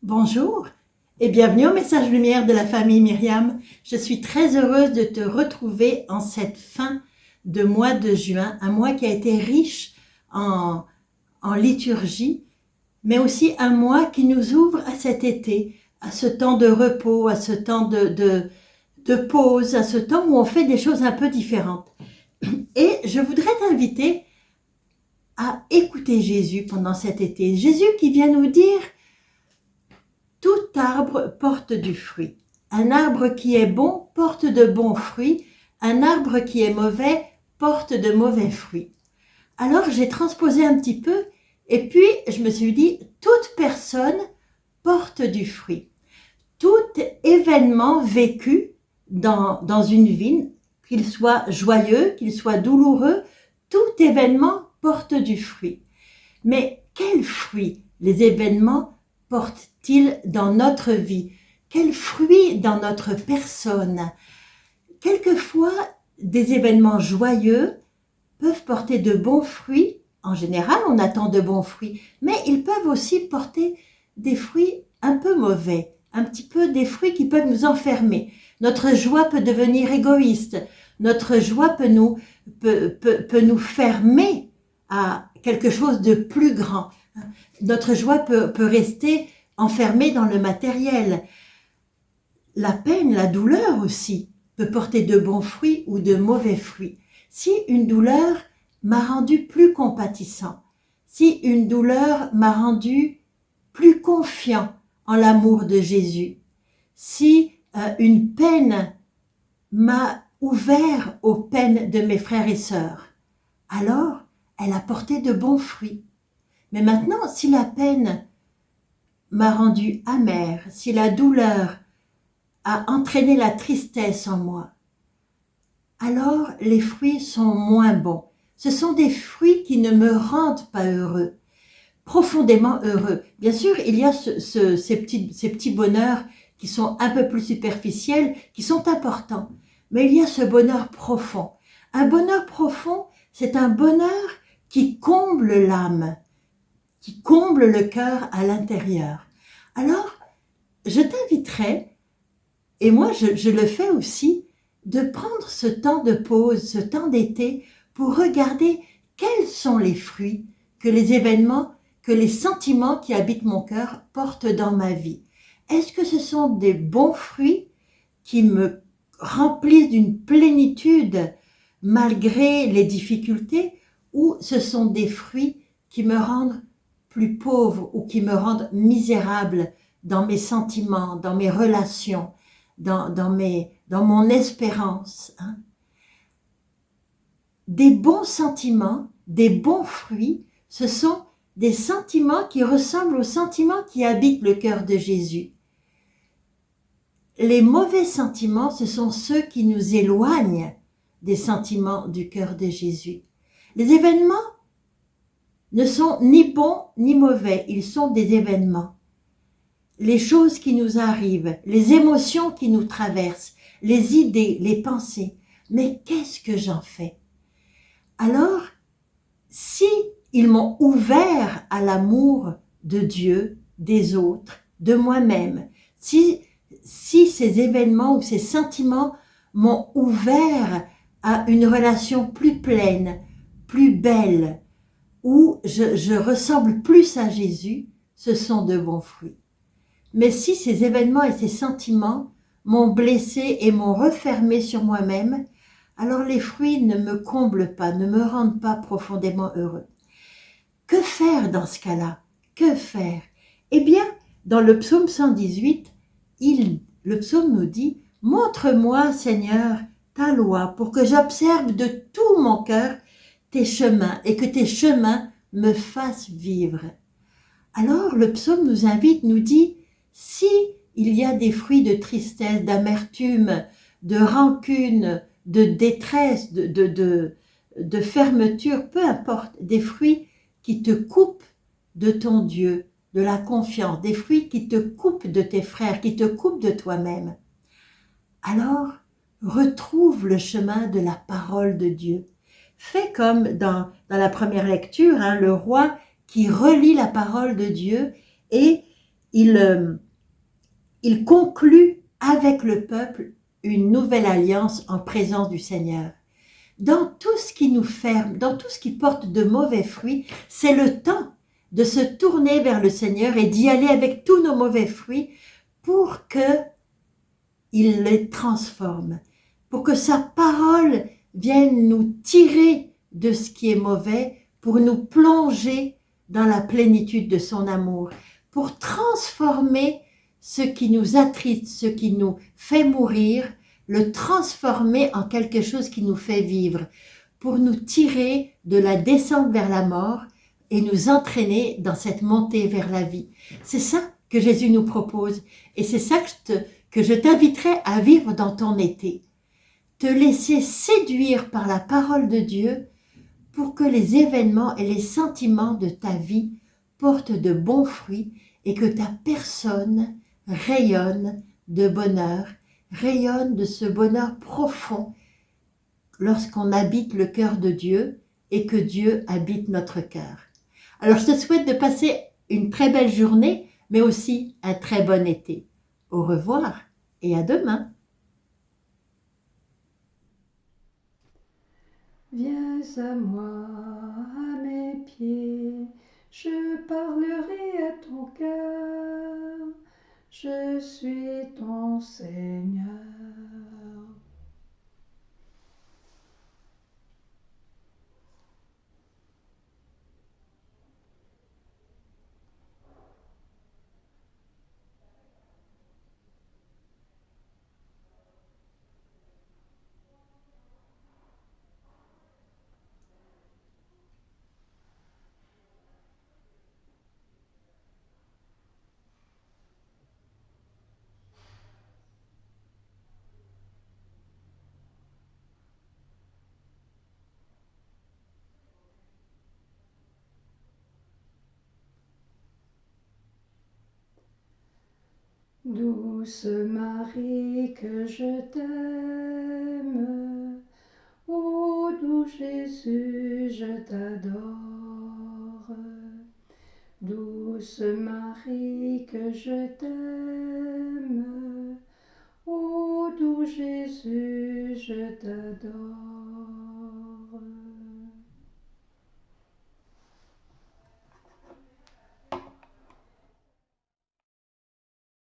Bonjour et bienvenue au message lumière de la famille Myriam. Je suis très heureuse de te retrouver en cette fin de mois de juin, un mois qui a été riche en, liturgie, mais aussi un mois qui nous ouvre à cet été, à ce temps de repos, à ce temps de pause, à ce temps où on fait des choses un peu différentes. Et je voudrais t'inviter à écouter Jésus pendant cet été. Jésus qui vient nous dire: tout arbre porte du fruit. Un arbre qui est bon porte de bons fruits. Un arbre qui est mauvais porte de mauvais fruits. Alors j'ai transposé un petit peu et puis je me suis dit, toute personne porte du fruit. Tout événement vécu dans une vie, qu'il soit joyeux, qu'il soit douloureux, tout événement porte du fruit. Mais quel fruit les événements portent-ils dans notre vie? Quels fruits dans notre personne? Quelquefois, des événements joyeux peuvent porter de bons fruits. En général, on attend de bons fruits, mais ils peuvent aussi porter des fruits un peu mauvais, un petit peu des fruits qui peuvent nous enfermer. Notre joie peut devenir égoïste. Notre joie peut nous fermer à quelque chose de plus grand. Notre joie peut rester enfermée dans le matériel. La peine, la douleur aussi, peut porter de bons fruits ou de mauvais fruits. Si une douleur m'a rendu plus compatissant, si une douleur m'a rendu plus confiant en l'amour de Jésus, si une peine m'a ouvert aux peines de mes frères et sœurs, alors elle a porté de bons fruits. Mais maintenant, si la peine m'a rendu amère, si la douleur a entraîné la tristesse en moi, alors les fruits sont moins bons. Ce sont des fruits qui ne me rendent pas heureux, profondément heureux. Bien sûr, il y a ces petits bonheurs qui sont un peu plus superficiels, qui sont importants. Mais il y a ce bonheur profond. Un bonheur profond, c'est un bonheur qui comble l'âme, qui comble le cœur à l'intérieur. Alors, je t'inviterai, et moi je le fais aussi, de prendre ce temps de pause, ce temps d'été, pour regarder quels sont les fruits que les événements, que les sentiments qui habitent mon cœur portent dans ma vie. Est-ce que ce sont des bons fruits qui me remplissent d'une plénitude malgré les difficultés, ou ce sont des fruits qui me rendent plus pauvre ou qui me rendent misérable dans mes sentiments, dans mes relations, dans mon espérance. Des bons sentiments, des bons fruits, ce sont des sentiments qui ressemblent aux sentiments qui habitent le cœur de Jésus. Les mauvais sentiments, ce sont ceux qui nous éloignent des sentiments du cœur de Jésus. Les événements ne sont ni bons ni mauvais, ils sont des événements. Les choses qui nous arrivent, les émotions qui nous traversent, les idées, les pensées. Mais qu'est-ce que j'en fais? Alors, si ils m'ont ouvert à l'amour de Dieu, des autres, de moi-même, si ces événements ou ces sentiments m'ont ouvert à une relation plus pleine, plus belle, où je ressemble plus à Jésus, ce sont de bons fruits. Mais si ces événements et ces sentiments m'ont blessé et m'ont refermé sur moi-même, alors les fruits ne me comblent pas, ne me rendent pas profondément heureux. Que faire dans ce cas-là? Que faire? Eh bien, dans le psaume 118, le psaume nous dit « Montre-moi, Seigneur, ta loi, pour que j'observe de tout mon cœur tes chemins et que tes chemins me fassent vivre. » Alors le psaume nous invite, nous dit, si il y a des fruits de tristesse, d'amertume, de rancune, de détresse, de fermeture, peu importe, des fruits qui te coupent de ton Dieu, de la confiance, des fruits qui te coupent de tes frères, qui te coupent de toi-même, alors retrouve le chemin de la parole de Dieu. Fais comme dans la première lecture, le roi qui relit la parole de Dieu et il, il conclut avec le peuple une nouvelle alliance en présence du Seigneur. Dans tout ce qui nous ferme, dans tout ce qui porte de mauvais fruits, c'est le temps de se tourner vers le Seigneur et d'y aller avec tous nos mauvais fruits pour que il les transforme, pour que sa parole vienne nous tirer de ce qui est mauvais, pour nous plonger dans la plénitude de son amour, pour transformer ce qui nous attriste, ce qui nous fait mourir, le transformer en quelque chose qui nous fait vivre, pour nous tirer de la descente vers la mort et nous entraîner dans cette montée vers la vie. C'est ça que Jésus nous propose et c'est ça que je t'inviterai à vivre dans ton été. Te laisser séduire par la parole de Dieu pour que les événements et les sentiments de ta vie portent de bons fruits et que ta personne rayonne de bonheur, rayonne de ce bonheur profond lorsqu'on habite le cœur de Dieu et que Dieu habite notre cœur. Alors je te souhaite de passer une très belle journée, mais aussi un très bon été. Au revoir et à demain. Viens à moi, à mes pieds, je parlerai à ton cœur, je suis ton Seigneur. Douce Marie, que je t'aime, ô doux Jésus, je t'adore. Douce Marie, que je t'aime, ô doux Jésus, je t'adore.